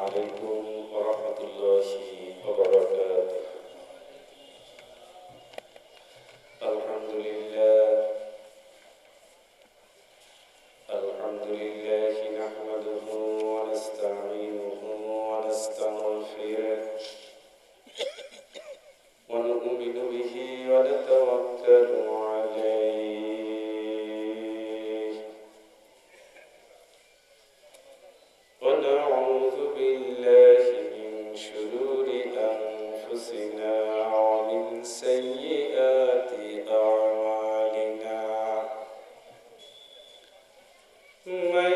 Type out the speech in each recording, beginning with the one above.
عليكم ورحمة الله وبركاته. الحمد لله نحمده ونستعينه ونستغفره ونؤمن به ونتوكل عليه ونعوذ بالله من شرور أنفسنا ومن سيئات أعمالنا من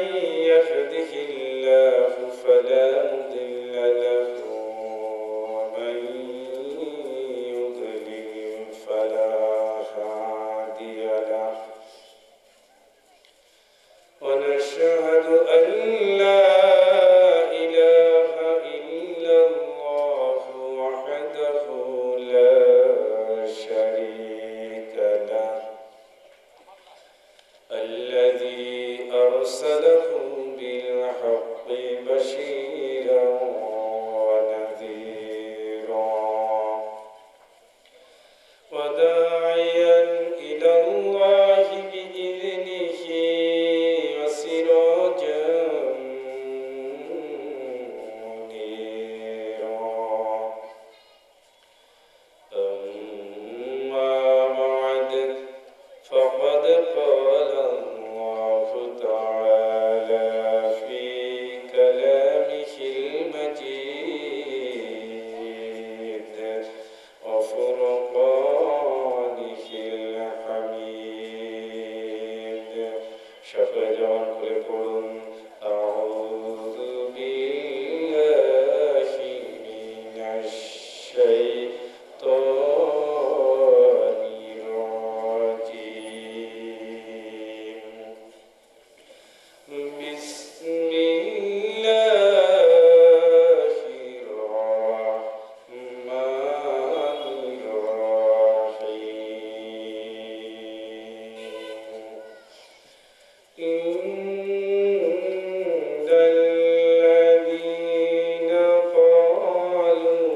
يهده الله فلا مضل له ومن يضلل فلا هادي له ونشهد أن لا إله إلا الله وحده لا شريك له الذي أرسله بالحق بشيرا ونذيرا وداعيا إلى الله بإذنه وسراجا منيرا أما بعد فقد قال الله تعالى في كلامه المجيد وفرقانه الحميد شفجان كل أعوذ بالله من الشيطان الرجيم بسم الله الرحمن الرحيم إن الذين قالوا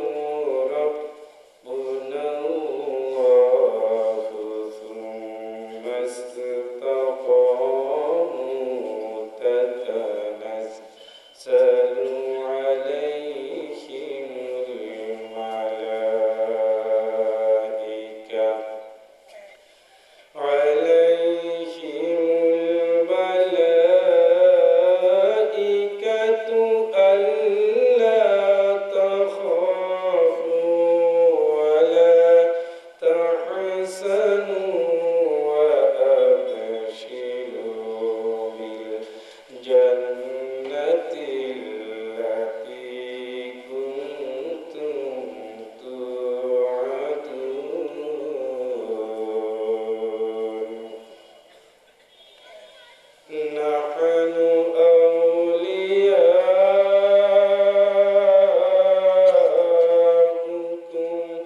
ربنا الله ثم استقاموا تتنزل عليهم الملائكة ألا تخافوا ولا تحزنوا وأبشروا بالجنة التي كنتم توعدون نحن أولياؤكم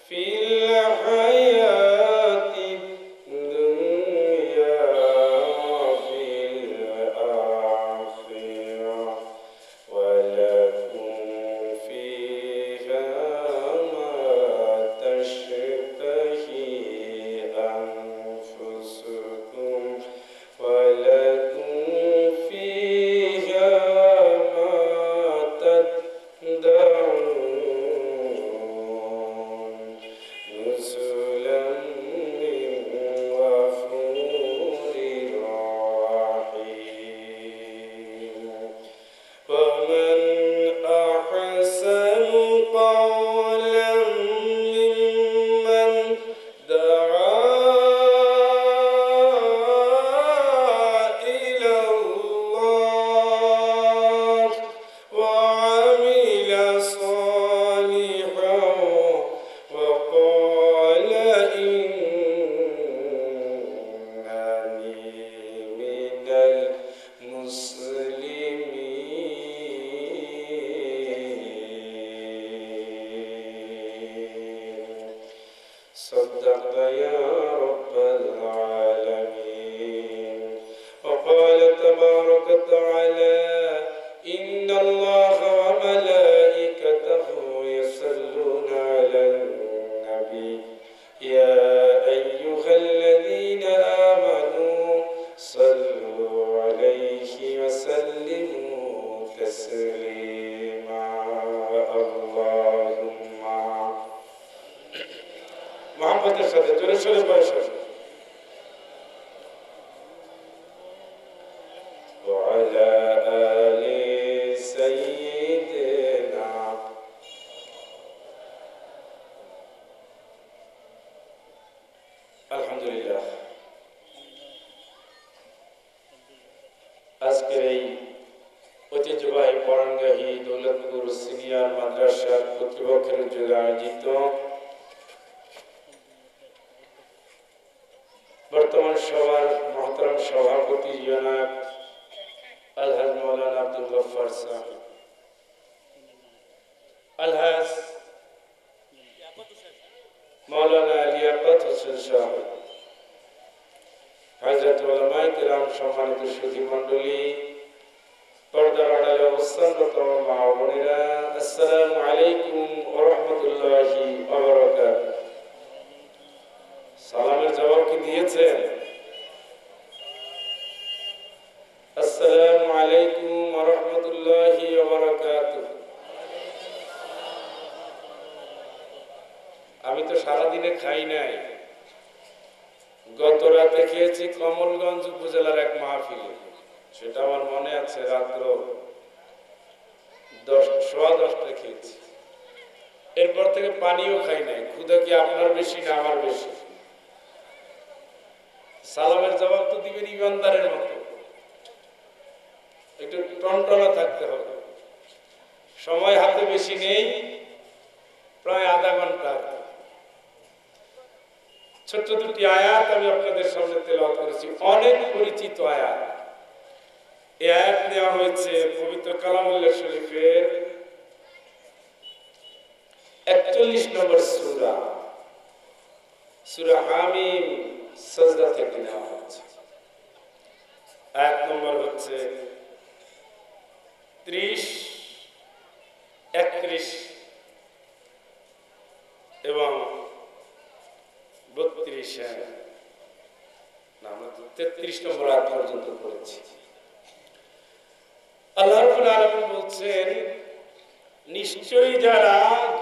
في الحياة الدنيا وفي الآخرة ولكم فيها ما تشتهي أنفسكم ولكم فيها ما تدعون نزلا من غفور رحيم ومن أحسن قولا ممن دعا إلى الله وعمل صالحا وقال إنني من المسلمين صدق يا رب العالمين وقال تبارك وتعالى إن الله وملائكته تسليما اللهم محبতের সাথে জোরে সোরে বয়স وعلى آل سيدنا আলহামদুলিল্লাহ আজকের এই ঐতিহ্যবাহী পরানগাহী দৌলতপুর সিনিয়র মাদ্রাসার কর্তৃপক্ষের উদ্যোগে আয়োজিত বর্তমান সভার মহতরম সভাপতি জনাব আলহাজ মৌলানা আব্দুল গফফার সাহেব, আলহাজ মৌলানা লিয়াকত হোসেন সাহেব, হযরত উলামায়ে কিরাম, সম্মানিত সুধী মণ্ডলী, পর্দার আড়ালে অবস্থানরত মা ও বোনেরা, আসসালামু আলাইকুম ওয়া রাহমাতুল্লাহি ওয়া বারাকাতুহু। সালামের জবাব কি দিয়েছেন? আসসালামু আলাইকুম ওয়া রাহমাতুল্লাহি ওয়া বারাকাতুহু। আমি তো সারাদিনে খাই নাই, গত রাতে খেয়েছি কমলগঞ্জ উপজেলার এক মাহফিলে, সেটা আমার মনে আছে, রাত্র 10:15 খেয়েছি। এরপর থেকে পানিও খাই নাই। ক্ষুধা কি আপনার বেশি না আমার বেশি? সালামের জবাব তো দিবেন ইমানদারের মতো, একটু টনটনা থাকতে হবে। সময় হাতে বেশি নেই, প্রায় আধা ঘন্টা। ছোট্ট দুটি আয়াত আমি আপনাদের সামনে তেলাওয়াত করেছি, অনেক পরিচিত আয়াত। এই আয়াত দেওয়া হয়েছে পবিত্র কালামুল্লাহ শরীফের 41 নম্বর সূরা, সূরা হামিম সাজদা থেকে নেওয়া হচ্ছে। আয়াত নম্বর হচ্ছে 30, 31 এবং 32, না আমরা 33 নম্বর আয়াত পর্যন্ত পড়েছি। আল্লাহ রাব্বুল আলামিন বলছেন, নিশ্চয়ই যারা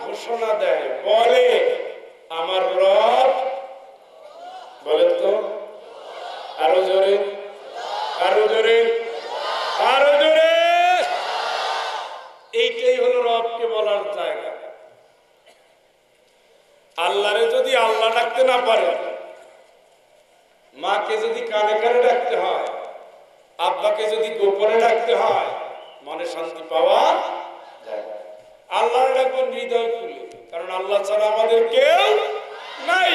ঘোষণা দেয়, বলে আমার রব, বলেন তো আরো জোরে, আরো জোরে, আরো জোরে। এইটাই হলো রবকে বলার জায়গা। আল্লাহরে যদি আল্লাহ ডাকতে না পারে, মাকে যদি কানে কানে ডাকতে হয়, আব্বাকে যদি গোপনে ডাকতে হয়, মনে শান্তি পাওয়া যায়। আল্লাহর ডাকবেন হৃদয় খুলে, কারণ আল্লাহ ছাড়া আমাদের কেউ নাই।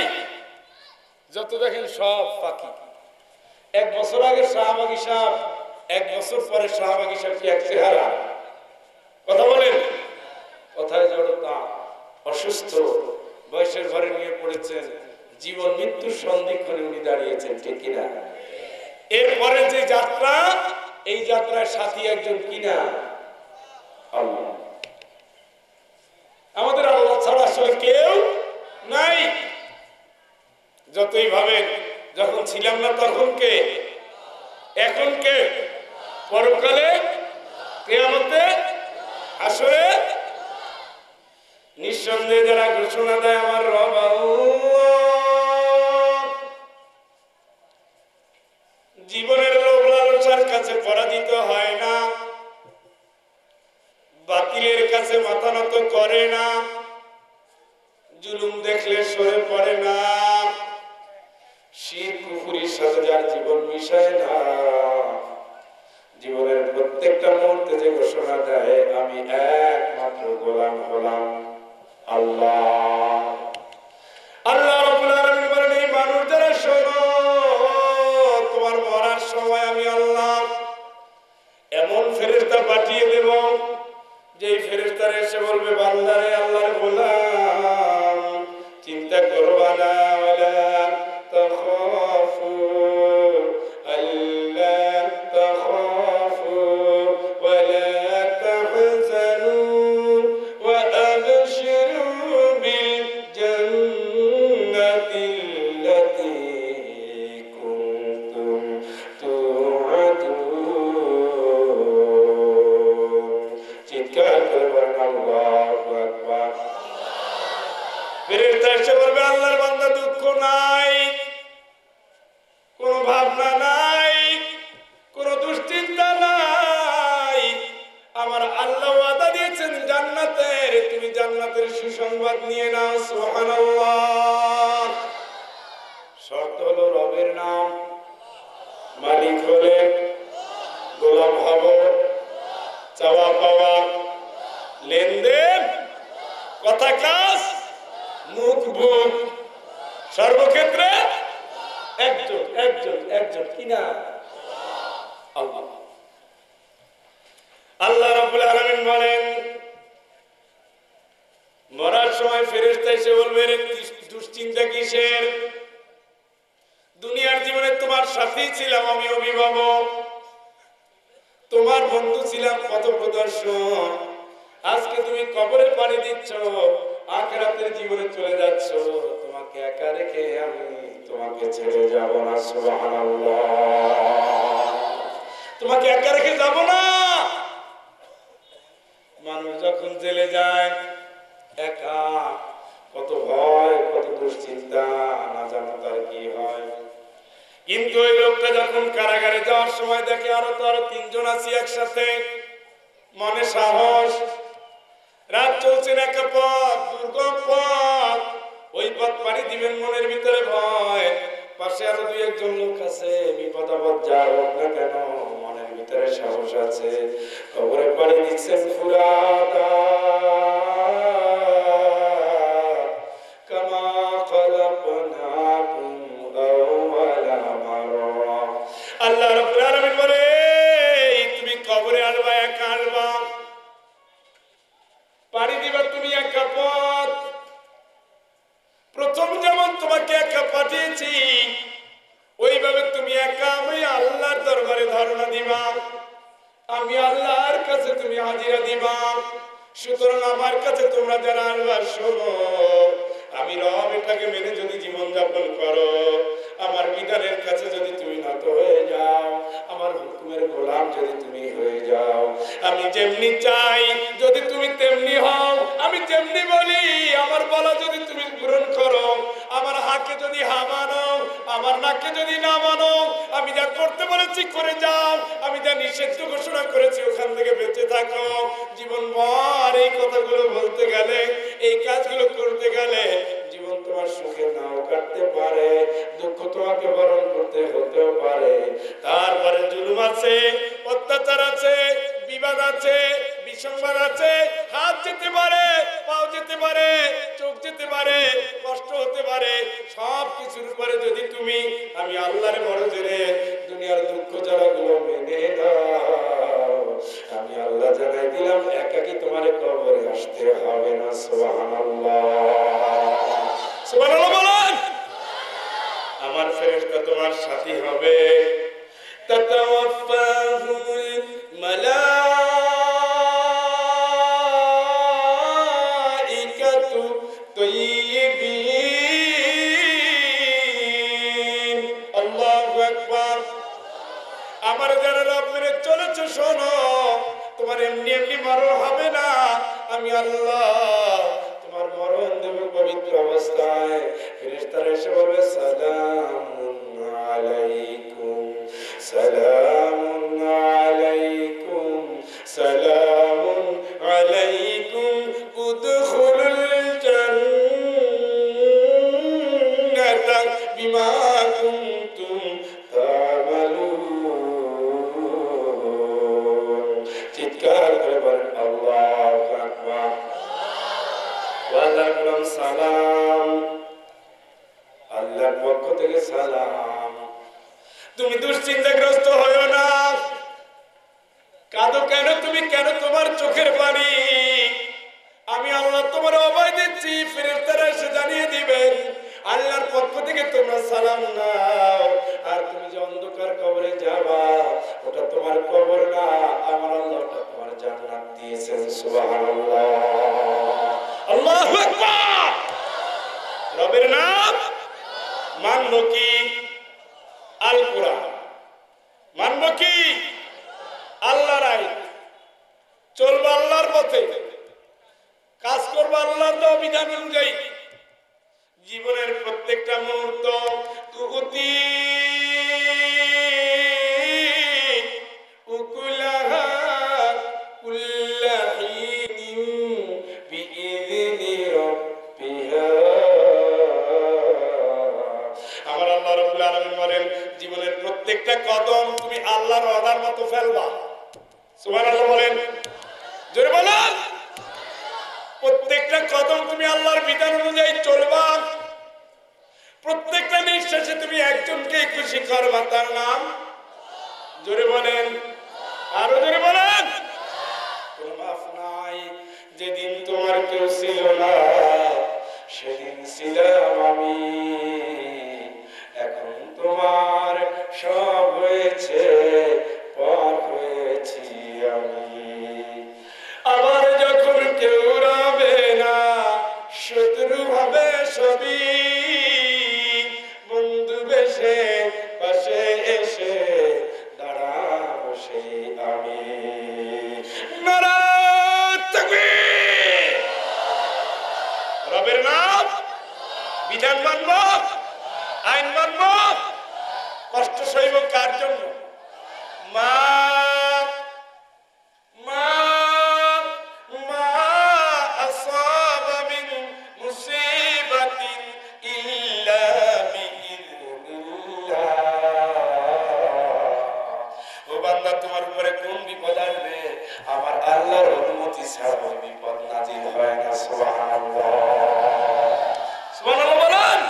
যত দেখেন সব ফাঁকি। 1 বছর আগে শাহবাগী সাহেব, 1 বছর পরে শাহবাগী সাহেব কি এক চেহারা? কথা বলেন। কথায় জড়তা, অসুস্থ, বয়সের ঘরে নিয়ে পড়েছেন, জীবন মৃত্যুর সন্ধিক্ষণে উনি দাঁড়িয়েছেন, ঠিক কিনা? এরপরে যে যাত্রা, এই যাত্রায় সাথী একজন কিনা? আল্লাহ। আমাদের আল্লাহ ছাড়া আসলে কেউ নাই। যতই ভাবেন, যখন ছিলাম না তখন কে, এখন কে, পরকালে, কিয়ামতে, আসরে। নিঃসন্দেহে যারা ঘোষণা দেয় আমার রব আল্লাহ, জীবনের লোভ লালসার কাছে পরাজিত হয় না, বাতিলের কাছে মাথা নত করে না, জুলুম দেখলে সরে পড়ে না, শিরক কুফরির সাথে যার জীবন মিশায় না, জীবনের প্রত্যেকটা মুহূর্তে যে ঘোষণা দেয় আমি একমাত্র গোলাম হলাম আল্লাহ। আল্লাহ রাব্বুল আলামিন বলেন, এই মানুষ যারা শোনো, তোমার মরার সময় আমি আল্লাহ এমন ফেরেশতা পাঠিয়ে দেব, যে ফেরেশতারা এসে বলবে, বান্দারে আল্লাহর গোলাম, চিন্তা করবা না, ওয়ালা তাখাফু আল্লা তাখাফু ওয়ালা তাহজানু ওয়া আবশিরু বিল জান্নাতিল্লাতী কুনতুম তুআদুন। এসে বলবে আল্লাহর বান্দা দুঃখ নাই, কোন ভাবনা নাই, কোন দুশ্চিন্তা নাই, আমার আল্লাহ ওয়াদা দিয়েছেন জান্নাতের, তুমি জান্নাতের সুসংবাদ নিয়ে নাও। সুবহানাল্লাহ। শর্ত হলো রবের নাম, মালিক হলেন, গোলাম হব, চাওয়া পাওয়া, লেনদেন, কথা কাজ, মুখ বুক, সর্বক্ষেত্রে একজন একজন একজন কিনা আল্লাহ। আল্লাহ রাব্বুল আলামিন বলেন, মরার সময় ফেরেশতা এসে বলবে, রে দুশ্চিন্তা কিসের? দুনিয়ার জীবনে তোমার সাথী ছিলাম আমি, অভিভাবক, তোমার বন্ধু ছিলাম, পথ প্রদর্শক। আজকে তুমি কবরে পাড়ি দিচ্ছ, আখিরাতের জীবনে চলে যাচ্ছ, তোমাকে একা রেখে আমি তোমাকে ছেড়ে যাব না। সুবহানাল্লাহ। তোমাকে একা রেখে যাব না। মানুষ যখন জেলে যায় একা, কত ভয়, কত দুশ্চিন্তা, না জানো তার কি হয়। কিন্তু ওই লোকটা যখন কারাগারে যাওয়ার সময় দেখে আরো তিনজন আছি একসাথে, মনে সাহস, রাত চলছে একা পথ, দুর্গম পথ, ওই পথ পাড়ি দিবেন, মনের ভিতরে ভয়, পাশে আরো দুই একজন লোক আছে, বিপদ আপদ যা হোক না কেন মনের ভিতরে সাহস আছে, কবরে পাড়ি দিচ্ছেন ফুরাদা কামা খালাকনাকুম আওয়ালা মাররা। আল্লাহ রাব্বুল আলামিন বলে, তুমি কবরে আসবা, একা আসবা, পাড়ি দিবা তুমি একা পথ। প্রথম যেমন তোমাকে একা পাঠিয়েছি, ওইভাবে তুমি একা আমি আল্লাহর দরবারে ধারণা দিবা, আমি আল্লাহর কাছে তুমি হাজিরা দিবা। সুতরাং আমার কাছে তোমরা যারা আসবা, শোনো, আমি রব এটাকে মেনে যদি জীবন যাপন করো, আমার বিধানের কাছে যদি তুমি নত হয়ে যাও, আমার হুকুমের গোলাম যদি তুমি হয়ে যাও, আমি যেমনি চাই যদি তুমি তেমনি হও, আমি যেমনি বলি আমার বলা যদি তুমি পূরণ করো, আমার হাকে যদি হা মানো, আমার নাকে যদি না মানো, আমি যা করতে বলেছি করে যাও, আমি যা নিষিদ্ধ ঘোষণা করেছি ওখান থেকে বেঁচে থাকো। জীবনভর এই কথাগুলো বলতে গেলে, এই কাজগুলো করতে গেলে জীবন তোমার সুখে নাও কাটতে পারে, দুঃখ তোমাকে বরণ করতে হতেও পারে। তারপরে জুলুম আছে, অত্যাচার আছে, বিবাদ আছে, বিসংবাদ আছে, হাত যেতে পারে, পাও যেতে পারে, চোখ যেতে পারে, কষ্ট হতে পারে। সব কিছুর উপরে যদি তুমি আমি আল্লাহর বড় জোরে দুনিয়ার দুঃখ জ্বালাগুলো মেনে নাও, আমি আল্লাহ জানাই দিলাম একাকি তোমার কবরে আসতে হবে না। সুবহানাল্লাহ। সুবহানাল্লাহ বলেন। আমার ফেরেশতা তোমার সাথী হবে। তাতাওয়াফাহুল মালাইকাতু তাইয়্যিবিন। আল্লাহু আকবার। আমার যারা রব মেনে চলেছে, শোনো, তোমার এমনি এমনি মরণ হবে না, আমি আল্লাহ তোমার মরণ দেব পবিত্র অবস্থায়। ফেরেশতারা এসে বলবে, সালামুন আলাইকুম, সালামুন আলাইকুম, সালামুন আলাইকুম, উদখুলুল জান্নাতা বিমা কুনতুম তা'মালুন। চিৎকার করে বলেন আল্লাহু আকবার। ওয়ালাইকুম সালাম। আল্লাহর পক্ষ থেকে সালাম। তুমি দুশ্চিন্তাগ্রস্ত হয়ো না। কাঁদো কেন তুমি? কেন তোমার চোখের পানি? আমি আল্লাহ তোমার অভয় দিচ্ছি। ফেরেশতারা এসে জানিয়ে দিবেন আল্লাহর পক্ষ থেকে তোমরা সালাম নাও। আর তুমি যে অন্ধকার কবরে যাবা, ওটা তোমার কবর না, আমার আল্লাহ ওটা তোমার জান্নাত দিয়েছেন। সুবহানাল্লাহ। আল্লাহু আকবার। রবের নাম মানব কি? আল কোরআন। মানব কি? আল্লাহর আইন। চলবো আল্লাহর পথে, কাজ করবো আল্লাহর দেওয়া বিধান অনুযায়ী। জীবনের প্রত্যেকটা মুহূর্ত তুতি উকুলাহা কুল্লাহিন বিইذনি রাব্বিহা। আমার আল্লাহ রাব্বুল আলামিন বলেন জীবনের প্রত্যেকটা কদম তুমি আল্লাহর অর্ডার মতো ফেলবা। সুবহানাল্লাহ বলেন, জোরে বলেন। প্রত্যেকটা কদম তুমি আল্লাহর বিধান অনুযায়ী চলবা। প্রত্যেকটা নিঃশ্বাসে তুমি একজনকে খুশি করবা, তার নাম জোরে বলেন, আরো জোরে বলেন। কোনো মাফ নাই। যেদিন তোমার কেউ ছিল না সেদিন ছিলাম আমি, এখন তোমার সব হয়েছে, পর হয়েছি আমি। আবার যখন কেউ রবে না শত্রু হবে সবই, বন্ধু বেশে পাশে এসে দাঁড়াবো সেই আমি। নারায়ে তাকবীর। রবের নাম, বিধান মানব, আইন মানব, কষ্ট সইব কার জন্য? মা তোমার উপরে কোন বিপদ আসবে আমার আল্লাহর অনুমতি ছাড়া ওই বিপদ নাজিল হয় না। সুবহানাল্লাহ, সুবহানাল্লাহ বলেন।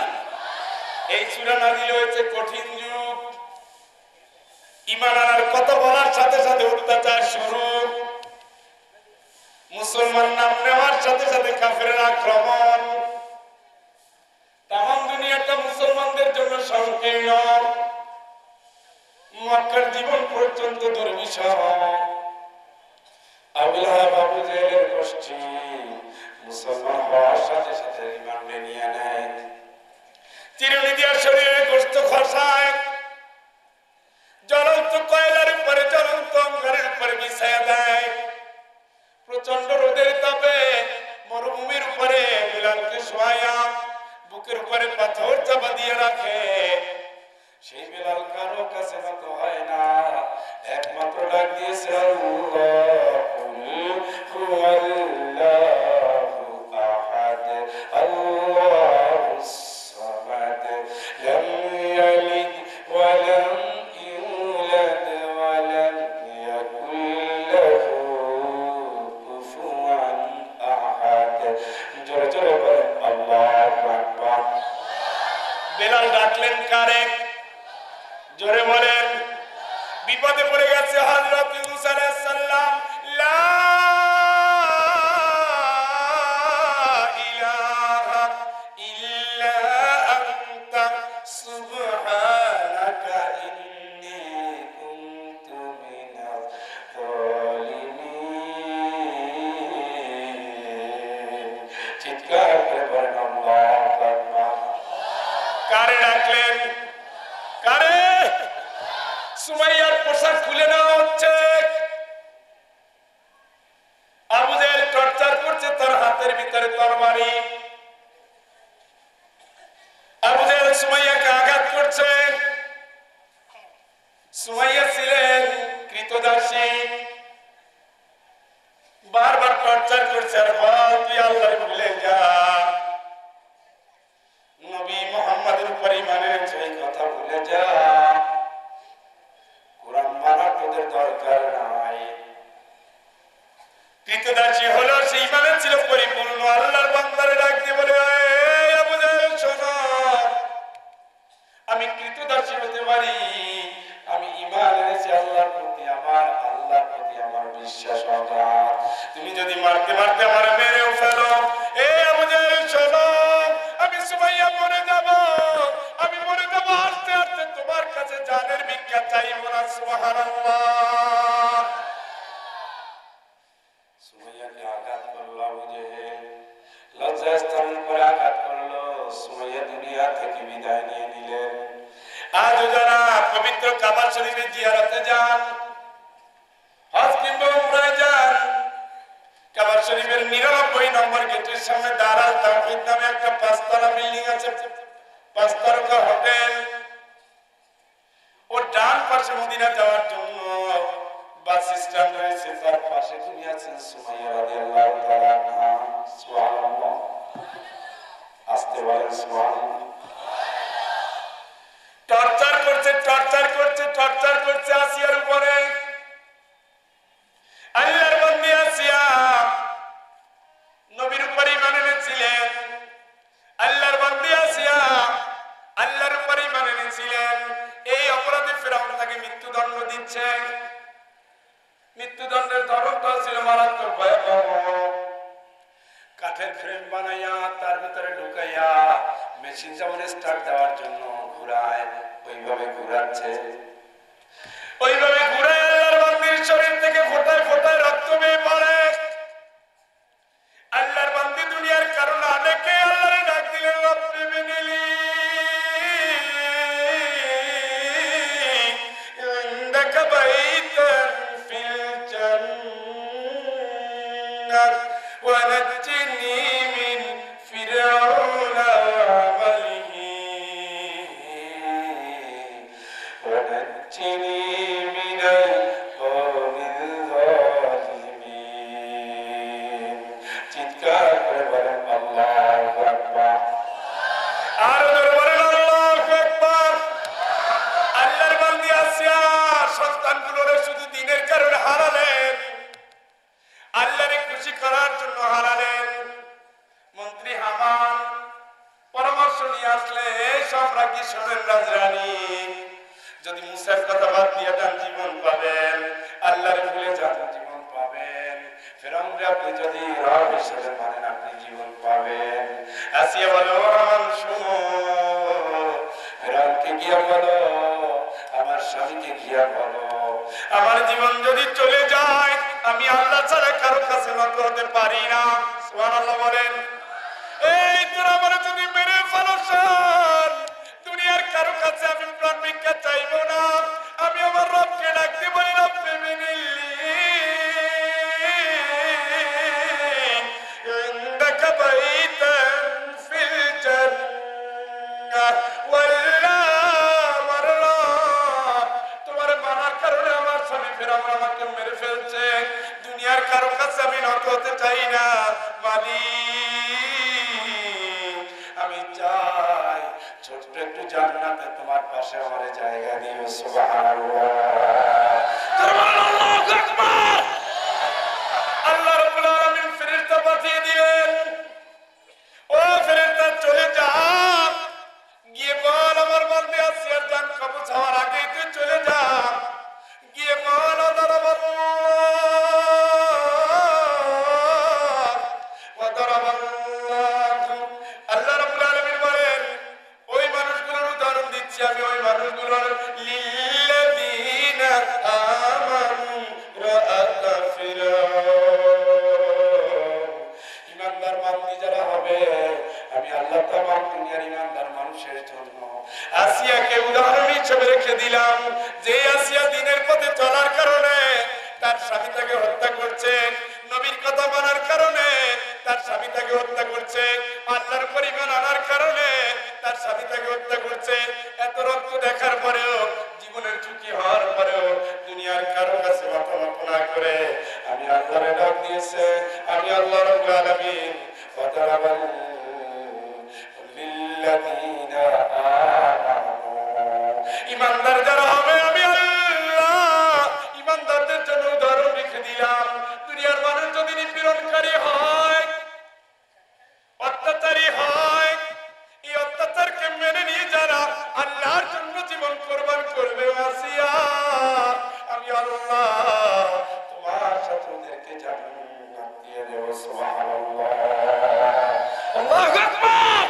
এই সূরা নাজিল হয়েছে কঠিন যুগ, ঈমান আনার কথা বলার সাথে সাথে অত্যাচার শুরু, মুসলমান নাম নেওয়ার সাথে সাথে কাফেরের আক্রমণ। তামাম দুনিয়াটা মুসলমানদের জন্য সংকীর্ণ। মক্কার জীবন পর্যন্ত দুর্বিষহ। আবু লাহাব আবু জেহেলের গোষ্ঠী মুসলমান হওয়ার সাথে সাথে ঈমান নিয়ে নেয়। চিরুনি দিয়ে শরীরে গোশত খসায়, জ্বলন্ত কয়লার উপরে জ্বলন্ত অঙ্গারের উপরে বিছায়া দেয়। প্রচন্ড রোদের তাপে মরুভূমির উপরে বিলালকে শোয়ায়া বুকের উপরে পাথর চাপা দিয়ে রাখে। সেই বিলাল কারো কাছে নত হয় না, একমাত্র ডাক দিয়েছে আল্লাহু হুয়াল্লাহু আহাদ আল্লাহুস সামাদ লাম ইয়ালিদ ওয়া লাম ইউলাদ ওয়া লাম ইয়াকুল লাহু কুফুয়ান আহাদ। জোরে জোরে বলেন আল্লাহু আকবার। বিলাল ডাকলেন কারে? জোরে বলেন। বিপদে পড়ে গেছে হযরত ইউনূস আলাইহিস সালাম। লা ইলাহা ইল্লা আনতা সুবহানাকা ইন্নী কুনতু মিনাজ জালিমিন। চিৎকার করে বলেন আল্লাহু আকবার। কারে ডাকলেন? কারে? সুমাইয়ার পোশাক খুলে নেওয়া হচ্ছে। আবু জেহেল টর্চার করছে, তার হাতের ভিতরে তরবারি। আবু জেহেল সুমাইয়াকে আঘাত করছে। সুমাইয়া ছিলেন কৃতদাসী, বারবার টর্চার করছে। আর বল তুই আল্লাহর ভুলে যা, নবী মুহাম্মদের উপর ঈমান এনেছে এই কথা ভুলে যা, কোরআন মানা তোদের দরকার নাই। কৃতদাসী হলো, সেই ঈমানে ছিল পরিপূর্ণ। আল্লাহর বান্দারে ডাক দিয়ে বলে, আবু জেহেল শোনো, আমি কৃতদাসী হতে পারি, আমি ঈমান এনেছি আল্লাহর প্রতি, আমার আল্লাহর প্রতি আমার বিশ্বাস অগাধ। তুমি যদি মারতে মারতে আমার মেরেও ফেলো, আবু জেহেল শোনো, আমি সুমাইয়া মরে যাব, আমি মরে যাব, আস্তে আস্তে তোমার কাছে জানের ভিক্ষা চাইব না। সুবহানাল্লাহ। সুমাইয়াকে আঘাত করলো আবু জেহেল, লজ্জাস্থানের পরে আঘাত করলো। সুমাইয়া দুনিয়া থেকে বিদায় নিয়ে নিলেন। আজও যারা পবিত্র কাবা শরীফে জিয়ারতে যান, হজ কিংবা উমরায় যান, কাবা শরীফের 99 নম্বর গেটের সামনে দারাল তাওহীদ নামে একটা 5 তলা বিল্ডিং আছে, 5 তারকা হোটেল। ওর ডান পাশে মদিনা যাওয়ার জন্য বাস স্ট্যান্ড রয়েছে, তার পাশে তিনি আছেন সুমাইয়া রাদিয়াল্লাহু তাআলা আনহা। সুবহানাল্লাহ, আস্তে বলেন সুবহানাল্লাহ। টর্চার করছে টর্চার করছে টর্চার করছে আসিয়ার উপরে। আল্লাহর বান্দী আসিয়া নবীর উপরে ঈমান এনেছিলেন, আল্লাহর বান্দী আসিয়া আল্লাহর উপরে ঈমান এনেছিলেন। এই অপরাধে ফিরআউন তাকে মৃত্যুদণ্ড দিচ্ছে। মৃত্যুদণ্ডের ধরনটা ছিল মারাত্মক ভয়াবহ। কাঠের ফ্রেম বানাইয়া তার ভিতরে ঢুকাইয়া মেশিন যেমন স্টার্ট দেওয়ার জন্য ঘুরায়, ওইভাবে ঘুরাচ্ছে। ওইভাবে ঘুরায় আল্লাহর বান্দীর শরীর থেকে ফোঁটায় ফোঁটায় রক্ত বেয়ে পড়ে। আল্লাহর বান্দী দুনিয়ার কারণে অনেকে আল্লাহরে ডাক দিলেন, রব্বি বিনিলি ইনদাকা বাইতান ফিল জান্নাহ ওয়া নাজ্জিনি মিন ফিরআউনা ওয়া আমালিহি ওয়া নাজ্জিনি মিনাল কওমিল যালিমিন। চিৎকার করে বলেন আল্লাহু আকবার। আর জোরে বলেন আল্লাহু আকবার। আল্লাহর বান্দী আসিয়া সন্তানগুলোরে শুধু দ্বীনের কারণে হারালেন, আল্লাহরে খুশি করার জন্য হারালেন। মন্ত্রী হামান পরামর্শ নিয়ে আসলে, এই সম্রাজ্ঞী শোনেন রাজরানী, যদি মুসার কথা বাদ দিয়ে যান জীবন পাবেন, আল্লাহরে ভুলে যান জীবন পাবেন, ফিরআউনকে আপনি যদি রব হিসেবে মানেন আপনি জীবন পাবেন। আসিয়া বলো, হামান শোনো, ফিরআউনকে গিয়া বলো, আমার স্বামীকে গিয়া বলো, আমার জীবন যদি চলে যায় আমি আল্লাহ ছাড়া কারো কাছে নত হতে পারি না। সুবহানাল্লাহ বলেন। এই তোরা আমার যদি মেরে ফেলছেন, দুনিয়ার কারো কাছে আমি প্রাণ ভিক্ষা চাইবো না, আমি আমার রবকে ডাকতে বলি, রব্বি বিনিল্লি ইনদাকা বাইতান ফিল জান্নাহ ওয়াল্লা মারলা। তোমার মানার কারণে আমার স্বামী ফিরআউন আমাকে মেরে ফেলছে, দুনিয়ার কারো কাছে আমি নত হতে চাই না মালিক, আমি চাই ছোট্ট একটু জান্নাতে তোমার পাশে আমার জায়গা দিও। সুবহানাল্লাহ, আল্লাহু আকবার। আল্লাহ রাব্বুল আলামিন ফেরেশতা পাঠিয়ে দিলেন, ও ফেরেশতা চলে যা, গিয়ে বল আমার বান্দী আসিয়ার জান কবজ হওয়ার আগে তুই চলে যা, গিয়ে বল আল্লাহ রাব্বুল আলামিন বলেন, ওই মানুষগুলোর উদাহরণ দিচ্ছি আমি, ওই মানুষগুলোর লিল্লাযীনা আমানু রাআতা ফিরআউন, ইমানদার বান্দী যারা হবে আমি আল্লাহ তামাম দুনিয়ার ইমানদার মানুষের জন্য আসিয়াকে উদাহরণ হিসেবে রেখে দিলাম। যে আসিয়া দ্বীনের পথে চলার কারণে তার স্বামী তাকে হত্যা করছে, নবীর কথা মানার কারণে তার স্বামী তাকে হত্যা করছে, আল্লাহর পরিমাণ আনার কারণে তার স্বামী তাকে হত্যা করছে। এত রক্ত দেখার পরেও, জীবনের ঝুঁকি হওয়ার পরেও দুনিয়ার কারো কাছে মাথা নত না করে আমি আল্লাহরে ডাক দিয়েছে, আমি আল্লাহ রাব্বুল আলামিন ওয়াদারাবাল লিল্লাযীনা আমানু, ইমানদার যারা হবে আমি আল্লাহ ইমানদারদের জন্য উদাহরণ রেখে দিলাম। দুনিয়ার মানুষ যদি নিপীড়নকারী হয়, অত্যাচারী হয়, এই অত্যাচারকে মেনে নিয়ে যারা আল্লাহর জন্য জীবন কোরবান করবে, আসিয়া আমি আল্লাহ তোমার শত্রুদেরকে জান্নাত দিয়ে দেব। সুবহানাল্লাহ, আল্লাহু আকবার।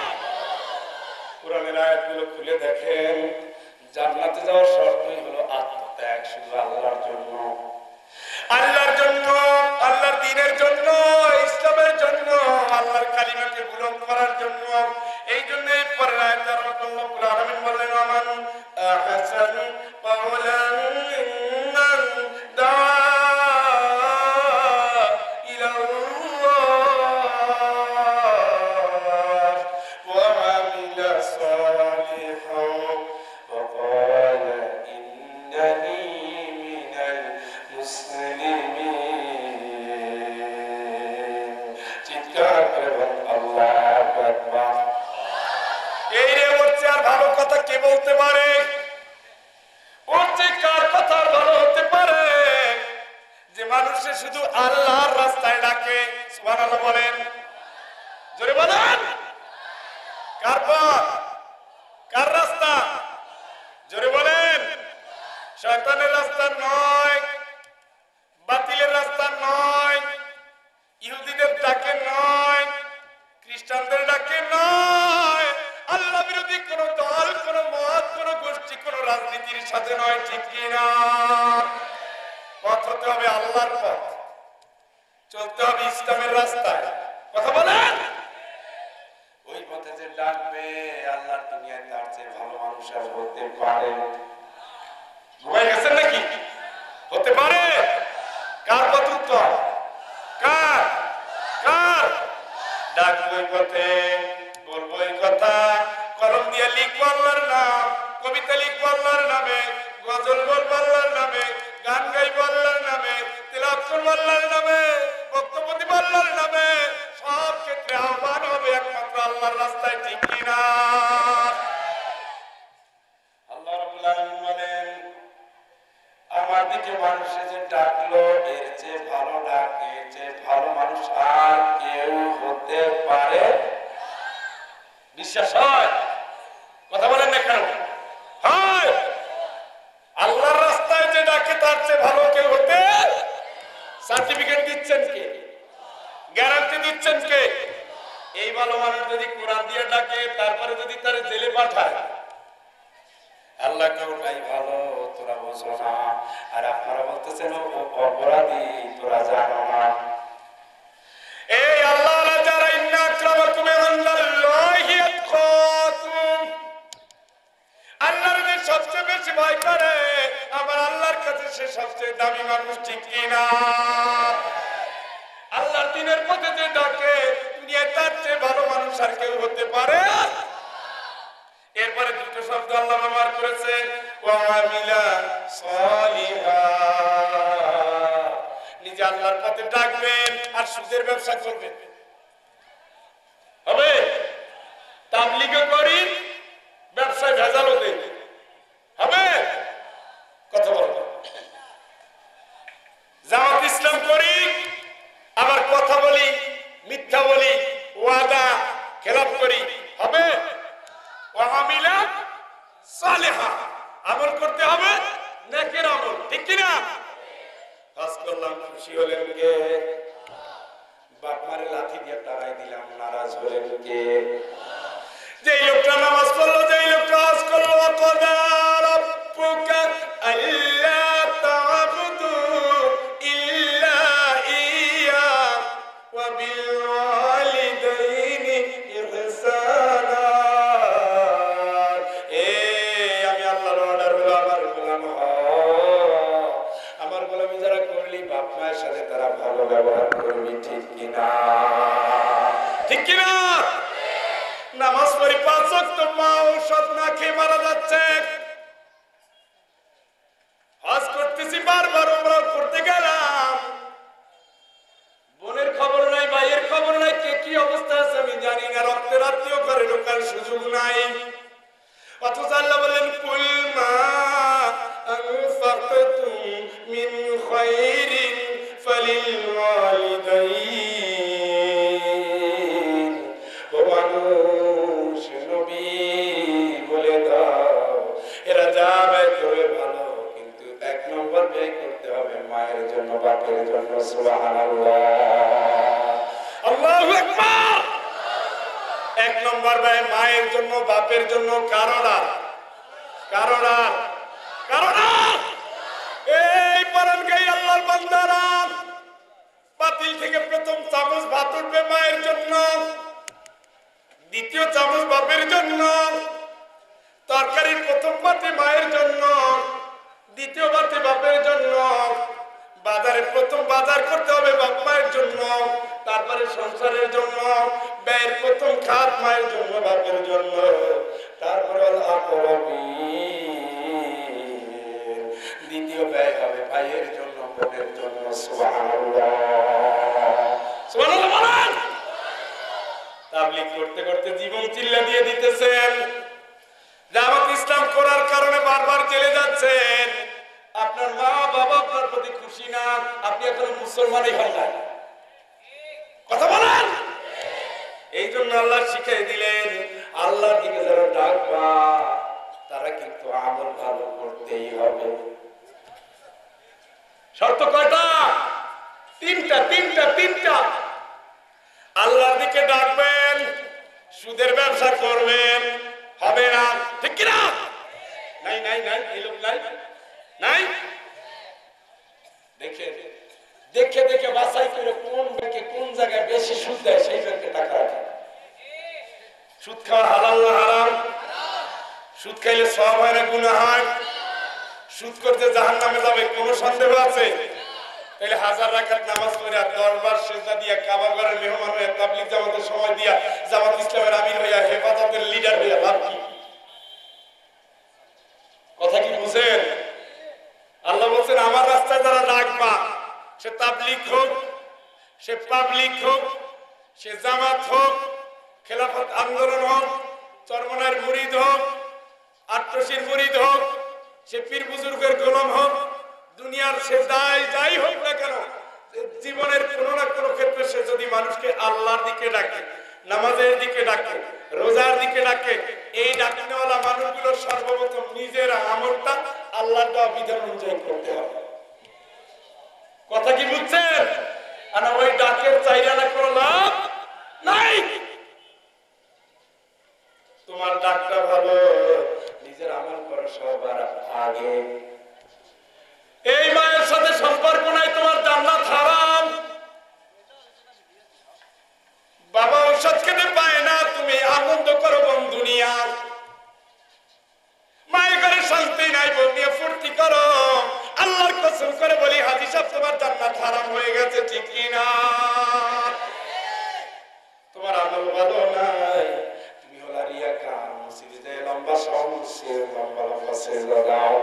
কোরআনের আয়াতগুলো খুলে দেখেন, জান্নাতে যাওয়ার শর্তই হলো আত্মত্যাগ, শুধু আল্লাহর জন্য, আল্লাহর জন্য, আল্লাহর দ্বীনের জন্য, ইসলামের জন্য, আল্লাহর কালিমাকে বুলন্দ করার জন্য। এই জন্য এই পরের আয়াতে আল্লাহ রাব্বুল আলামিন বললেন, আমান আহসানু কাওলান মিম্মান দাআ ইলাল্লাহ চিৎকার করে বল আল্লাহু আকবার। এই রে ওর চেয়ে আর ভালো কথা কে বলতে পারে? ওর চেয়ে কার কথা ভালো হতে পারে যে মানুষে শুধু আল্লাহর রাস্তায় ডাকে? সুবহানাল্লাহ বলেন, জোরে বলেন। কার পথ, কার রাস্তা? জোরে বলেন। শয়তানের রাস্তা নয়, বাতিলের রাস্তা নয়, ইহুদিদের ডাকে নয়, খ্রিস্টানদের ডাকে নয়, আল্লাহ বিরোধী কোন দল, কোন মত, কোন গোষ্ঠী, কোন রাজনীতির সাথে নয়। ঠিক কিনা? পথ হতে হবে আল্লাহর পথ, চলতে হবে ইসলামের রাস্তায়। কথা বলেন। ওই পথে যে ডাকবে আল্লাহর দুনিয়ায় তার চেয়ে ভালো মানুষ আর হতে পারে? ঘুমাই গেছেন নাকি? হতে পারে? কার পথ উত্তর? কার? কার? ডাকবো ওই পথে, বলবো এই কথা, কলম দিয়ে লিখবো আল্লাহর নাম, কবিতা লিখবো আল্লাহর নামে, গজল বলবো আল্লাহর নামে, গান গাইবো আল্লাহর নামে, তিলাওয়াত করবো আল্লাহর নামে, বক্তব্য দিব আল্লাহর নামে। সব ক্ষেত্রে আহ্বান হবে একমাত্র আল্লাহর রাস্তায়। ঠিক কিনা? আল্লাহ রাব্বুল আলামিন বলেন, আমার দিকে মানুষে যে ডাকলো এর চেয়ে ভালো ডাক, এর চেয়ে ভালো মানুষ আর কেউ হতে পারে? বিশ্বাস হয়? কথা বলেন না কেন? হয়। আল্লাহর রাস্তায় যে ডাকে তার চেয়ে ভালো কেউ হতে? সার্টিফিকেট দিচ্ছেন কে? গ্যারান্টি দিচ্ছেন কে? এই ভালো মানুষ যদি কোরআন দিয়ে ডাকে, তারপরে যদি তার জেলে পাঠায়, আল্লাহ কেউ নাই ভালো, তোরা বোঝো না। আর আপনারা বলতেছেন অপরাধী, তোরা জানো না। এই আল্লাহ যারা ইন্না আক্রামাকুম ইনদাল্লাহি আতকাকুম, আল্লাহর যে সবচেয়ে বেশি ভয় করে, আমার আল্লাহর কাছে সে সবচেয়ে দামি মানুষ। ঠিক কিনা? আল্লাহর দ্বীনের পথে যে ডাকে দুনিয়ায় তার চেয়ে ভালো মানুষ আর কেউ হতে পারে? এরপরে দুটো শব্দ আল্লাহ ব্যবহার করেছে, ওয়া আমিলা সালিহা। নিজে আল্লাহর পথে ডাকবেন আর সুদের ব্যবসা করবেন, হবে? তাবলীগও করি, ব্যবসায় ভেজালও দেই, হবে? কথা বলবো। জামাত ইসলাম করি, আবার কথা বলি, মিথ্যা বলি, ওয়াদা খেলাপ করি, হবে? ওয়ামিলা সালেহা, আমল করতে হবে, নেকের আমল। ঠিক কিনা? কাজ করলাম, খুশি হলেন কে? বাপ মারে লাথি দিয়ে তাড়াই দিলাম, নারাজ হলেন কে? যেই লোকটা নামাজ পড়লো, যেই লোকটা হজ করলো, ওয়াকাদা রাব্বুকা আল্লা তা'বুদু ইল্লা ইয়্যা ওয়া বিল ওয়ালিদাইনি ইহসানা। আমি আল্লাহর অর্ডার হলো আমার গোলাম হও, আমার গোলামি যারা করলি বাপ মায়ের সাথে তারা ভালো ব্যবহার করবি। ঠিক কিনা? ঠিক কিনা? নামাজ পড়ি 5 ওয়াক্ত, মা ঔষধ না খেয়ে মারা যাচ্ছে। হজ করতেছি, বারবার উমরা করতে গেলাম, বোনের খবর নাই, ভাইয়ের খবর নাই, কে কি অবস্থা আছে আমি জানি না, রক্তের আত্মীয় করে ঢোকার সুযোগ নাই। অথচ আল্লাহ বলেন, কুল মা আনফাকতুম মিন খায়রিন ফালিল ওয়ালিদাইন। ও মানুষ, নবী বলে দাও, এরা যা ব্যয় করে ভালো, কিন্তু 1 নম্বর ব্যয় করতে হবে মায়ের জন্য, বাপের জন্য। সুবহানাল্লাহ, আল্লাহু আকবার। 1 নম্বর ব্যয় মায়ের জন্য, বাপের জন্য। কারণা কারণা কারণা এই পরানগাই আল্লাহর বান্দারা, পাতিল থেকে প্রথম চামচ ভাত উঠবে মায়ের জন্য, দ্বিতীয় চামচ বাপের জন্য, তরকারির প্রথম পাতে মায়ের জন্য, দ্বিতীয় পাতে বাপের জন্য, বাজারে প্রথম বাজার করতে হবে বাপ মায়ের জন্য, তারপরে সংসারের জন্য, ব্যয়ের প্রথম খাত মায়ের জন্য, বাপের জন্য, তারপরে দ্বিতীয় ব্যয় হবে ভাইয়ের জন্য, বোনের জন্য। সুবহানাল্লাহ, সুবহানাল্লাহ বলেন। তাবলীগ করতে করতে জীবন চিল্লা দিয়ে দিতেছেন, দাওয়াত ইসলাম করার কারণে বারবার জেলে যাচ্ছেন, আপনার মা বাবা আপনার প্রতি খুশি না, আপনি এখন মুসলমানই হন না। কথা বলেন। এই জন্য আল্লাহ শিখিয়ে দিলেন, আল্লাহর দিকে যারা ডাকবা তারা কিন্তু আমল ভালো করতেই হবে। শর্ত কয়টা? তিনটা। আল্লাহর দিকে ডাকবেন, সুদের ব্যবসা করবেন হবে না, ঠিক কিনা? নাই এই লোক নাই। দেখে বাছাই করে কোন ব্যাংকে কোন জায়গায় বেশি সুদ দেয় সেই ব্যাংকে টাকা রাখে। সুদ খাওয়া হালাল না হারাম? সুদ খাইলে সওয়াব হয় না গুনাহ হয়? সুদ করতে জাহান্নামে যাবে কোনো সন্দেহ আছে? তাহলে 1000 রাকাত নামাজ পড়ে আর 10 বার সিজদা দিয়া কাবা ঘরের মেহমান হয়ে তাবলীগ জামাতের সময় দিয়া জামাত ইসলামের আমির হইয়া হেফাজতের লিডার হইয়া লাভ কি? কথা কি বুঝেন? আল্লাহ বলছেন, আমার রাস্তায় যারা ডাকবা, সে তাবলীগ হোক, সে পাবলিক হোক, সে জামাত হোক, খেলাফত আন্দোলন হোক, চরমনার মুরিদ হোক, আট্রসির মুরিদ হোক, সে পীর বুজুর্গের গোলাম হোক, দুনিয়ার সে যাই হোক না কেন, জীবনের কোনো না কোনো ক্ষেত্রে সে যদি মানুষকে আল্লাহর দিকে ডাকে, নামাজের দিকে ডাকে, রোজার দিকে ডাকে, এই ডাকনেওয়ালা মানুষগুলোর সর্বপ্রথম নিজের আমলটা আল্লাহর দেওয়া বিধান অনুযায়ী করতে হবে। কথা কি বুঝছেন? আর ওই ডাকের চাইরা না কোনো লাভ নাই। তোমার ডাকটা ভালো, নিজের আমল করো সবার আগে। এই মায়ের সাথে সম্পর্ক নাই, তোমার জান্নাত হারাম। বাবা ঔষধ খেতে পায় না, তুমি আনন্দ করো বোন দুনিয়ার। মায়ের ঘরে শান্তি নাই, বোন নিয়ে ফুর্তি করো। আল্লাহর কসম করে বলি, হাজী সাহেব, তোমার জান্নাত হারাম হয়ে গেছে, ঠিক কি না? তোমার আমল ভালো নাই, তুমি হলা রিয়াকার। মসজিদে লম্বা সেজদা দাও,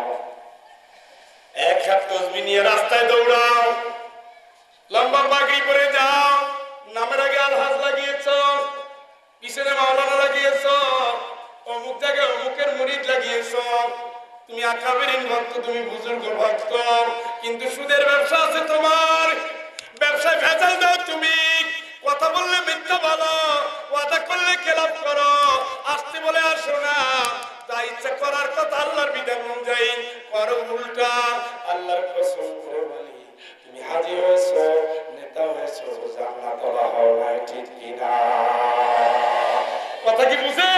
এক হাত তসবিহ নিয়ে রাস্তায় দৌড়াও, লম্বা পাগড়ি পরে যাও, নামের আগে আলহাজ লাগিয়েছ, পিছনে মাওলানা লাগিয়েছ, অমুক জায়গায় অমুকের মুরিদ লাগিয়েছ, তুমি আকাবেরিন ভক্ত, তুমি বুজুর্গ ভক্ত, কিন্তু সুদের ব্যবসা আছে তোমার, ব্যবসায় ভেজাল দাও তুমি, কথা বললে মিথ্যা বলো, ওয়াদা করলে খেলাপ করো, আসতে বলে আসো না, যা ইচ্ছা করার কথা আল্লাহর বিধান অনুযায়ী করো, উল্টা। আল্লাহর কসম করে বলি, তুমি হাজী হয়েছো, নেতা হয়েছো, জান্নাত ওয়ালা হও নাই, ঠিক কিনা? কথা কি বুঝে?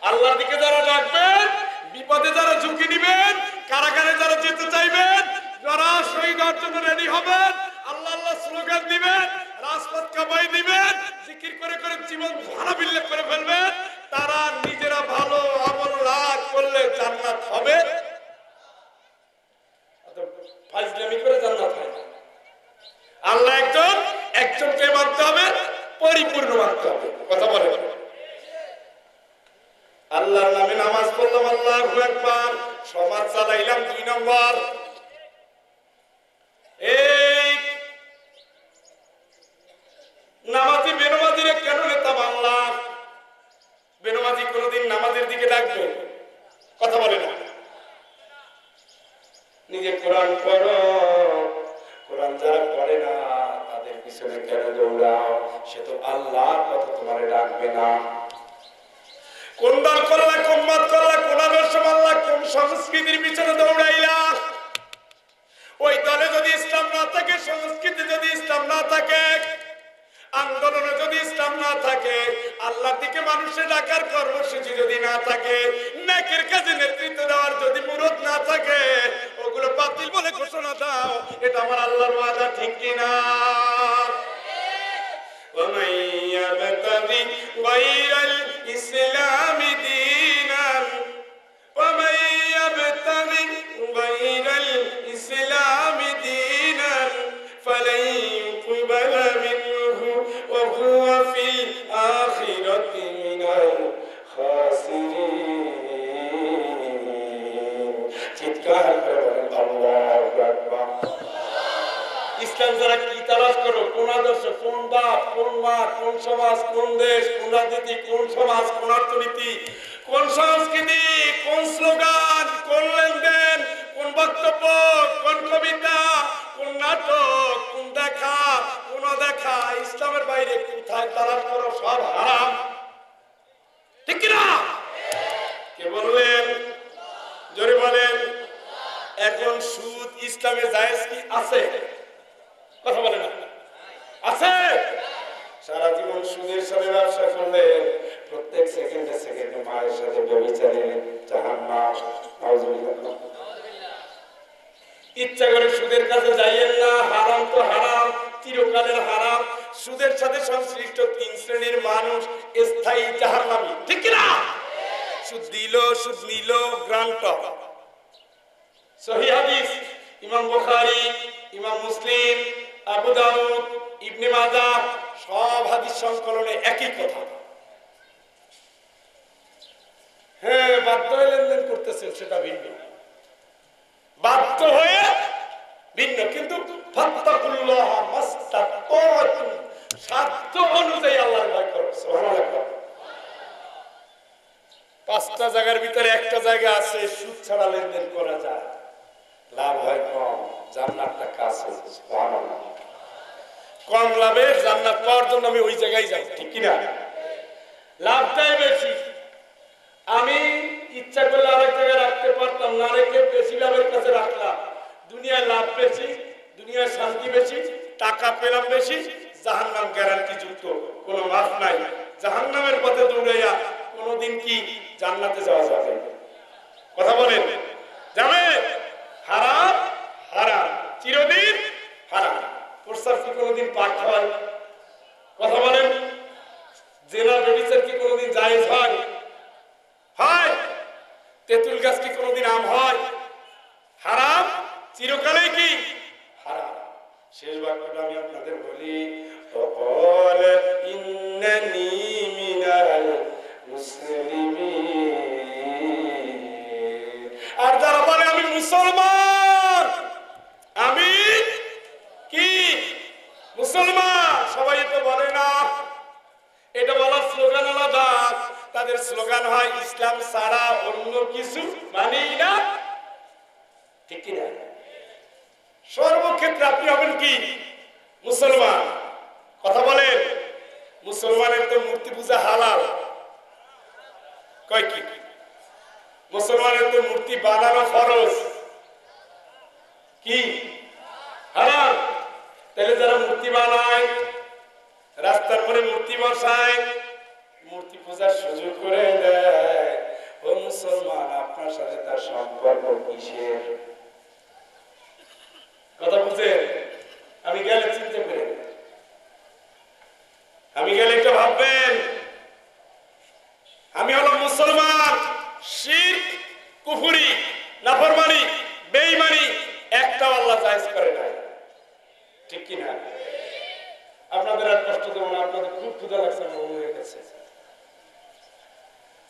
আল্লাহর দিকে যারা ডাকবেন, বিপদে যারা ঝুঁকি নিবেন, কারাগারে যারা যেতে চাইবেন, যারা শহীদ হওয়ার জন্য রেডি হবেন, আল্লাহ আল্লাহ স্লোগান দিবেন, রাজপথ কামাই দিবেন, জিকির করে করে জীবন ধারাবিল্লে করে ফেলবেন, তারা নিজেরা ভালো আমল না করলে জান্নাত হবে, ফাজলামি করে জান্নাত হয় না। আল্লাহ একজনকে মানতে হবে, পরিপূর্ণ মানতে হবে। কথা বলে আল্লাহর নামে নামাজ পড়লাম, আল্লাহু আকবার, সমাজ চালাইলাম 2 নম্বর। এই নামাজি বেনমাজিরে কেন নেতা বাংলা? বেনমাজি কোনদিন নামাজের দিকে ডাকবে? কথা বলে না। নিজে কোরআন পড়ো, কোরআন যারা পড়ে না তাদের পিছনে কেন দৌড়াও? সে তো আল্লাহর কথা তোমারে ডাকবে না। কোন দল করলা, কোন মত করলা, কোন আদর্শ মানলা, কোন সংস্কৃতির পিছনে দৌড়াইলা? ওই দলে যদি ইসলাম না থাকে, সংস্কৃতি যদি ইসলাম না থাকে, আন্দোলনে যদি ইসলাম না থাকে, আল্লাহর দিকে মানুষের ডাকার কর্মসূচি যদি না থাকে, নেকের কাজে নেতৃত্ব দেওয়ার যদি মুরত না থাকে, ওগুলো বাতিল বলে ঘোষণা দাও। এটা আমার আল্লাহর ওয়াদা, ঠিক কিনা? ومن يبتغي غير الإسلام دينا ومن يبتغي غير الإسلام دينا فلن يقبل منه وهو في الآخرة من الخاسرين চিৎকার করে বলেন আল্লাহু আকবার। ইসলাম যারা কি তালাশ করো, কোন আদর্শ, কোন কোন বাপ, কোন মা, কোন সমাজ, কোন দেশ, কোন রাজনীতি, কোন সমাজ, কোন অর্থনীতি, কোন সংস্কৃতি, কোন স্লোগান, কোন লেনদেন, কোন বক্তব্য, কোন কবিতা, কোন নাটক, কোন দেখা, কোন দেখা, ইসলামের বাইরে কোথায় তালাশ করো, সব হারাম। ঠিক কিনা? কে বললেন? জোরে বলেন। এখন সুদ ইসলামে জায়েজ কি আছে? কথা বলে না, আছে? সারা জীবন সুদের সাথে ব্যবসা করলে প্রত্যেক সেকেন্ডে সেকেন্ডে মায়ের সাথে ব্যভিচারে জাহান্নাম। নাউযুবিল্লাহ। ইচ্ছা করে সুদের কাছে যাইয়েন না, হারাম তো হারাম, চিরকালের হারাম। সুদের সাথে সংশ্লিষ্ট 3 শ্রেণীর মানুষ স্থায়ী জাহান্নামী। ঠিক কি না? সুদ দিল, সুদ নিল, গ্রান্টর। সহিহ হাদিস, ইমাম বুখারী, ইমাম মুসলিম, আবু দাউদ, ইবনে মাজাহ সব হাদিস সংকলনে একই কথা। হ্যাঁ, বাধ্য হয়ে লেনদেন করতেছেন সেটা ভিন্ন, বাধ্য হয়ে ভিন্ন, কিন্তু ফাত্তাকুল্লাহ মাসতাতাতুম, সাধ্য অনুযায়ী আল্লাহর ভয় করো। সুবহানাল্লাহ। 5টা জায়গার ভিতরে একটা জায়গা আছে সুদ ছাড়া লেনদেন করা যায়, লাভ হয় কম, জান্নাতটা কাছে। সুবহানাল্লাহ। কম লাভে জান্নাত পাওয়ার জন্য আমি ওই জায়গায় যাই। ঠিক কি না? লাভটাই বেশি। আমি ইচ্ছা করলে আরেক জায়গায় রাখতে পারতাম, না রেখে বেশি লাভের কাছে রাখলাম। দুনিয়ায় লাভ বেশি, দুনিয়ায় শান্তি বেশি, টাকা পেলাম বেশি, জাহান্নাম গ্যারান্টি যুক্ত, কোনো মাফ নাই। জাহান্নামের পথে দৌড়াইয়া কোনোদিন কি জান্নাতে যাওয়া যাবে? কথা বলেন, যাবে? হারাম হারাম, চিরদিন হারাম। প্রস্তাব কি কোনোদিন পাক হয়? কথা বলেন। জেনা ব্যভিচার কি কোনোদিন জায়েজ হয়? হয়। তেঁতুল গাছ কি কোনোদিন আম হয়? হারাম, চিরকালেই কি হারাম। শেষ বাক্যটা আমি আপনাদের বলি, ওয়াকাল ইন্নানি মিনাল মুসলিমিন। আর যারা বলে আমি মুসলমান, আমি কি মুসলমান, সবাই তো বলে না। এটা বলার স্লোগান আলাদা। তাদের স্লোগান হয় ইসলাম ছাড়া অন্য কিছু মানি না। ঠিক কি না? সর্বক্ষেত্রে আপনি হবেন কি মুসলমান। কথা বলেন। মুসলমানের তো মূর্তি পূজা হালাল, কয় কি? মুসলমানের তো মূর্তি বানানো ফরজ, কি হালাল। তাহলে যারা মূর্তি বানায়, রাস্তার পরে মূর্তি বসায়, মূর্তি পূজার সুযোগ করে দেয়, ও মুসলমান আপনার সাথে তার সম্পর্ক কিসের? কথা বুঝেন? আমি গেলে চিন্তা করেন, আমি গেলে এটা ভাববেন, আমি হলাম মুসলমান। শিরক, কুফরি, নাফরমানি, বেঈমানি একটা আল্লাহ জায়েজ করে নাই। ঠিক কি না? আপনাদের আর কষ্ট দেব না, আপনাদের খুব ক্ষুধা লাগছে, মনে হয়ে গেছে।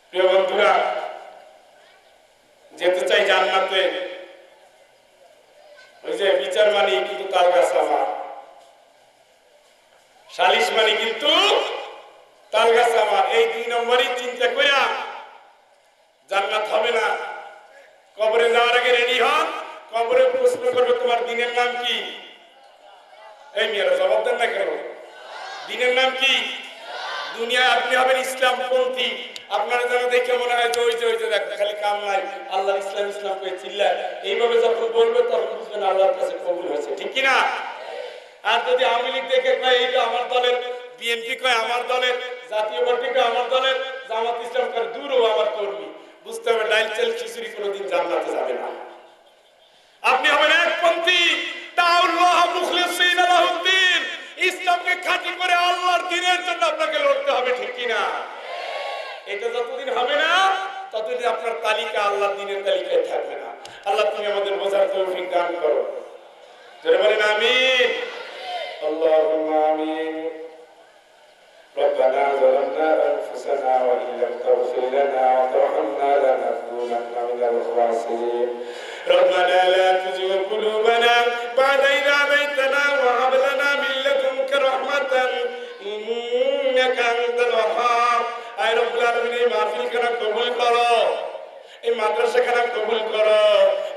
প্রিয় বন্ধুরা, যেতে চাই জান্নাতে। ওই যে বিচার মানি কিন্তু তাল গাছ আমার, সালিশ মানি কিন্তু তাল গাছ আমার, এই 2 নম্বরই চিন্তা কইরা জান্নাত হবে না। কবরে যাওয়ার আগে রেডি হন, কবরে প্রশ্ন করবে তোমার দিনের নাম কি? এই মেয়েরা জবাব দেন না কেন? দিনের নাম কি? দুনিয়ায় আপনি হবেন ইসলামপন্থী। আপনারা যেন দেখে মনে হয় যে ওই যে দেখ খালি কাম নাই, আল্লাহ ইসলাম ইসলাম করে চিল্লায়। এইভাবে যখন বলবে তখন বুঝবেন আল্লাহর কাছে কবুল হয়েছে। ঠিক কিনা? আর যদি আওয়ামী লীগ দেখে কয় এইটা আমার দলের, বিএনপি কয় আমার দলের, জাতীয় পার্টি কয় আমার দলের, জামাত ইসলাম কয় দূরও আমার কর্মী, বুঝতে হবে ডাইল চাল খিচুড়ি কোনোদিন জান্নাতে যাবে না। আপনি হবেন একপন্থী। তাআল্লাহ মুখলিসিন লাহুদ্দিন, ইসলামকে খাঁটি করে আল্লাহর দ্বীনের জন্য আপনাকে লড়তে হবে। ঠিক কি না? এটা যতদিন হবে না ততদিন আপনার তালিকা আল্লাহর দ্বীনের তালিকায় থাকবে না। আল্লাহ তুমি আমাদের বোঝার তৌফিক দান করো। জোরে বলেন আমিন। আল্লাহুম্মা আমিন। ربنا ظلمنا أنفسنا وإن لم تغفر لنا وترحمنا لنكونن من الخاسرين. ربنا لا تزغ قلوبنا بعد إذ هديتنا وهب لنا من لدنك رحمة মাহফিলখানা কবুল করো, এই মাদ্রাসাখানা কবুল করো।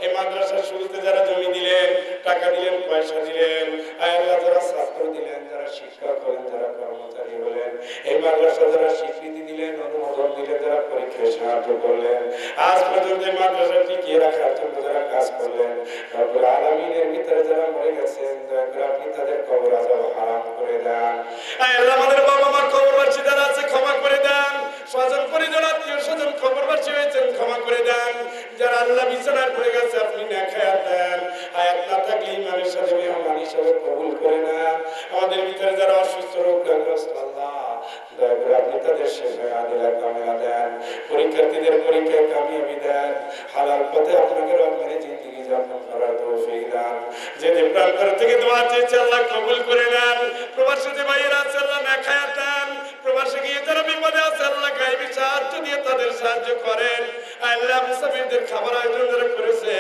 এই মাদ্রাসার শুরুতে যারা জমি দিলেন, টাকা দিলেন, পয়সা দিলেন, আল্লাহ যারা ছাত্র দিলেন, যারা শিক্ষক হলেন, যারা কর্মচারী হলেন, এই মাদ্রাসা যারা স্বীকৃতি দিলেন, অনুমোদন দিলেন, যারা পরীক্ষায় সাহায্য করলেন, আজ পর্যন্ত এই মাদ্রাসা টিকিয়ে রাখার জন্য যারা কাজ করলেন, রব্বুল আলামিনের ভিতরে যারা মরে গেছেন, দয়া করে আপনি তাদের কবর আযাব হারাম করে দেন। আল্লাহ আমাদের বাবা মার কবরবাসী যারা আছে ক্ষমা করে দেন, স্বজন পরিজন আত্মীয় স্বজন কবরবাসী হয়েছেন ক্ষমা করে দেন, যারা আল্লাহ বিছানায় পড়ে গেছে আপনি নেক হায়াত দেন, হায়াত না থাকলে ইমানের সাথে মেহমান হিসেবে কবুল করে নেন। আমাদের ভিতরে যারা অসুস্থ রোগগ্রস্ত আল্লাহ দয়া করে আপনি তাদের শেফায়ে আদিলা কামিলা দেন, পরীক্ষার্থীদের পরীক্ষায় কামিয়াবি দেন, হালাল পথে আপনাকে রব্বের জিন্দেগি যাপন করার তৌফিক দান। যে প্রান্তর থেকে দোয়া চেয়েছে আল্লাহ কবুল করে নেন। প্রবাসী যে ভাইয়েরা আছে আল্লাহ নেক হায়াত দেন, প্রবাসে গিয়ে যারা বিপদে আছে আল্লাহ গায়েবী সাহায্য দিয়ে তাদের সাহায্য করেন। আল্লাহ মুসাফিরদের খাবার আয়োজন যারা করেছে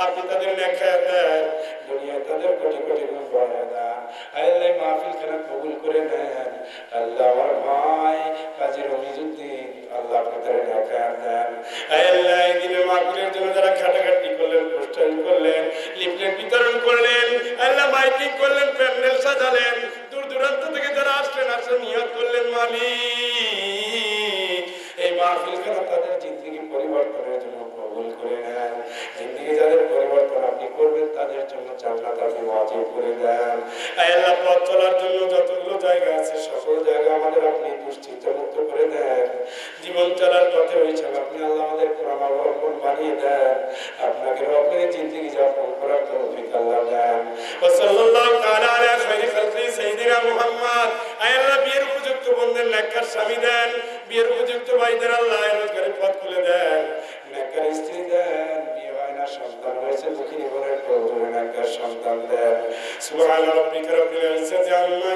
আপনি তাদের নেক হায়াত দেন, দুনিয়ায় তাদের কোটি কোটি গুণ বাড়ায় দেন। আল্লাহ মাহফিলখানা কবুল করে নেন। আল্লাহ আমার ভাই কাজী রমিজউদ্দিন আল্লাহ আপনি তাদের নেক হায়াত দেন। আল্লাহ এই দিনের মাহফিলের জন্য যারা খাটাখাটি করলেন, পোস্টারিং করলেন, লিফলেট বিতরণ করলেন, আল্লাহ মাইকিং করলেন, প্যান্ডেল সাজালেন, দূর দূরান্ত থেকে যারা আসলেন আসলে নিয়ত করলেন মালিক এই মাহফিলখানা তাদের জিন্দেগি পরিবর্তনের জন্য কবুল করে নেন। জিন্দেগি যাদের পরিবর্তন আপনি করবেন তাদের জন্য জান্নাত আপনি ওয়াজিব করে দেন। আল্লাহ পথ চলার জন্য যতগুলো জায়গা আছে সকল জায়গা আমাদের আপনি দুশ্চিন্তা মুক্ত করে দেন। জীবন চলার পথে হয়েছেন আপনি আল্লাহ আমাদের কোরআন অবলম্বন বানিয়ে দেন, আপনাকে রব্বের জিন্দেগি যাপন করার তৌফিক আল্লাহ দেন। ওয়া সাল্লাল্লাহু তাআলা আলা খায়রি খালকি সাইয়্যিদিনা মুহাম্মদ। আল্লাহ বিয়ের উপযুক্ত বন্ধের নেককার স্বামী দেন, বিয়ের উপযুক্ত ভাইদের আল্লাহ রোজগারের পথ খুলে দেন, নেককার স্ত্রী দেন, বিয়ে হয় না সন্তান হয়েছে দুঃখী জীবনের প্রয়োজনে নেককার সন্তান দেন। সুবহান রাব্বিকা রাব্বিল ইজ্জাতি আম্মা